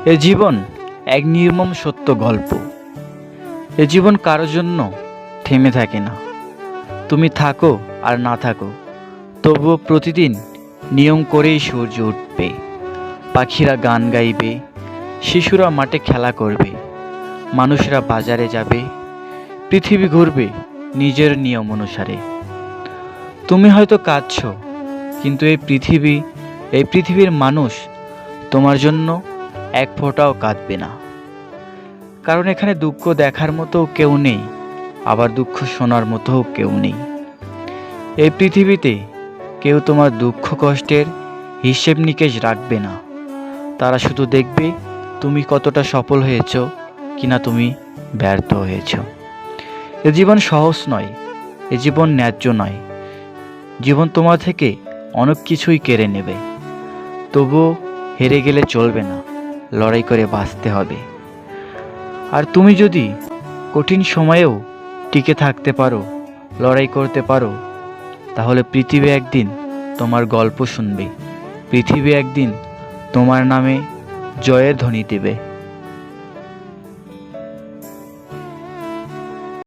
এ জীবন এক নির্মম সত্য গল্প। এ জীবন কারোর জন্য থেমে থাকে না। তুমি থাকো আর না থাকো, তবুও প্রতিদিন নিয়ম করেই সূর্য উঠবে, পাখিরা গান গাইবে, শিশুরা মাঠে খেলা করবে, মানুষরা বাজারে যাবে, পৃথিবী ঘুরবে নিজের নিয়ম অনুসারে। তুমি হয়তো কাঁদছো, কিন্তু এই পৃথিবীর মানুষ তোমার জন্য এক ফোঁটাও কাঁদবে না। কারণ এখানে দুঃখ দেখার মতো কেউ নেই, আবার দুঃখ শোনার মতো কেউ নেই। এই পৃথিবীতে কেউ তোমার দুঃখ কষ্টের হিসেব নিকেশ রাখবে না। তারা শুধু দেখবে তুমি কতটা সফল হয়েছ কিনা তুমি ব্যর্থ হয়েছ। এ জীবন সহজ নয়, এ জীবন ন্যায্য নয়। জীবন তোমার থেকে অনেক কিছুই কেড়ে নেবে, তবুও হেরে গেলে চলবে না, লড়াই করে বাঁচতে হবে। আর তুমি যদি কঠিন সময়েও টিকে থাকতে পারো, লড়াই করতে পারো, তাহলে পৃথিবী একদিন তোমার গল্প শুনবে, পৃথিবী একদিন তোমার নামে জয়ের ধ্বনি দেবে।